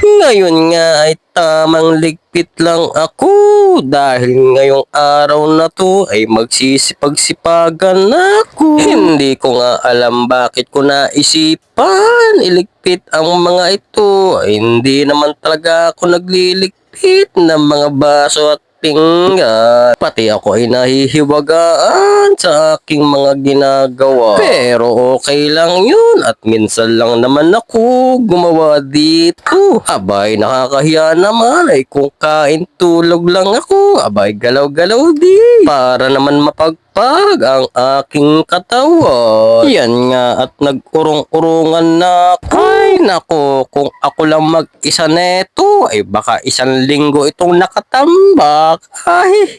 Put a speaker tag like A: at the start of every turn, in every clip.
A: Ngayon nga ay tamang ligpit lang ako dahil ngayong araw na to ay magsisipag-sipagan ako. Hindi ko nga alam bakit ko naisipan iligpit ang mga ito. Ay, hindi naman talaga ako nagliligpit ng mga baso at pinggan. Pati ako ay nahihiwagaan sa aking mga ginagawa. Pero okay lang yun at minsan lang naman ako gumawa dito. Abay, nakakahiya naman ay kung kain tulog lang ako. Abay, galaw-galaw di. Para naman mapagpag ang aking katawan. Yan nga at nag-urong-urungan na ako. Ay nako, kung ako lang mag-isa neto ay baka isang linggo itong nakatambak. Ay,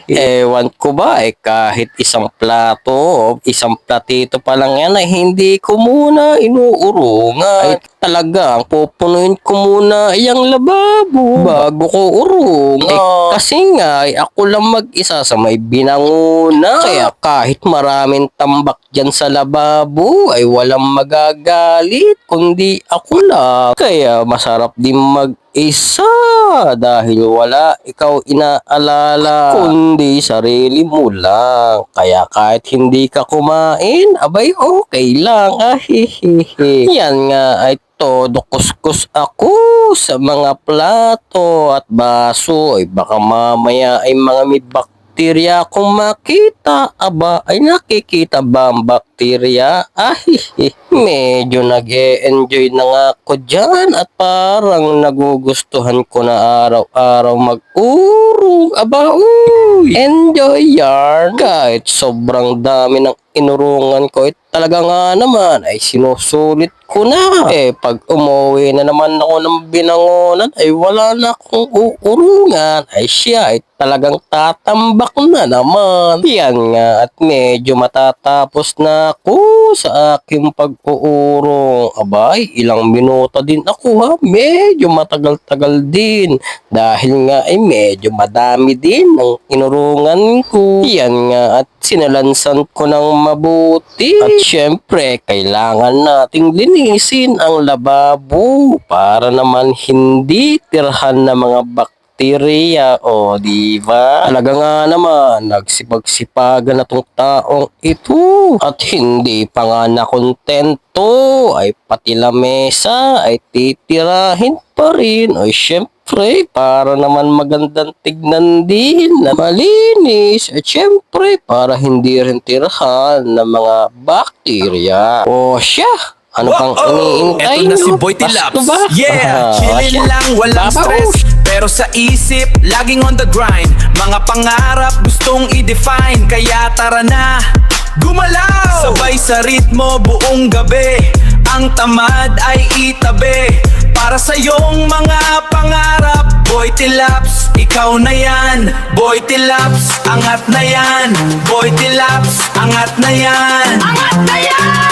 A: ewan ko ba kahit isang plato, isang platito pa lang yan ay hindi ko muna inuurungan. Ay talagang pupunuin ko muna yung lababo bago ko urungan. Kasi nga ay ako lang mag-isa sa may binanguna. Kaya kahit maraming tambak dyan sa lababo ay walang magagalit kundi ako lang. Kaya masarap din mag-isa dahil wala ikaw inaalala kundi sarili mo lang. Kaya kahit hindi ka kumain, abay okay lang. Ahihihi. Yan nga ay todo kuskus ako sa mga plato at baso. Ay baka mamaya ay mga may bakterya kung makita. Aba, ay nakikita ba ang bakterya? Ay, medyo nag-e-enjoy na nga ako dyan at parang nagugustuhan ko na araw-araw mag-urong. Aba, uy, enjoy yarn. Kahit sobrang dami ng inurungan ko, talaga nga naman ay sinusulit ko na. Pag umuwi na naman ako ng binangonan ay wala na akong uurungan. Ay siya ay talagang tatambak na naman. Yan nga at medyo matatapos na ako sa aking pag-uurong. Abay, ilang minuto din ako ha. Medyo matagal-tagal din. Dahil nga ay medyo madami din ang inurungan ko. Yan nga at sinalansan ko ng mabuti. At syempre, kailangan nating linisin ang lababo para naman hindi tirhan ng mga bakterya. O, diba? Talaga nga naman, nagsipag-sipagan na tong taong ito. At hindi pa nga nakontento, ay pati lamesa ay titirahin pa rin. O, syempre, para naman magandang tignan din na malinis at syempre para hindi rin tirahan ng mga bakterya. O siya, ano pang iniintay
B: Eto na si
A: nyo?
B: Boy
A: Pasko
B: Tilaps.
A: ba?
B: Yeah, chillin' lang, walang stress. Pero sa isip, laging on the grind. Mga pangarap gustong i-define. Kaya tara na, gumalaw! Sabay sa ritmo buong gabi. Ang tamad ay itabi. Para sa iyong mga pangarap, Boy Tilaps, ikaw na yan. Boy Tilaps, angat na yan. Boy Tilaps, angat na yan. Angat na yan!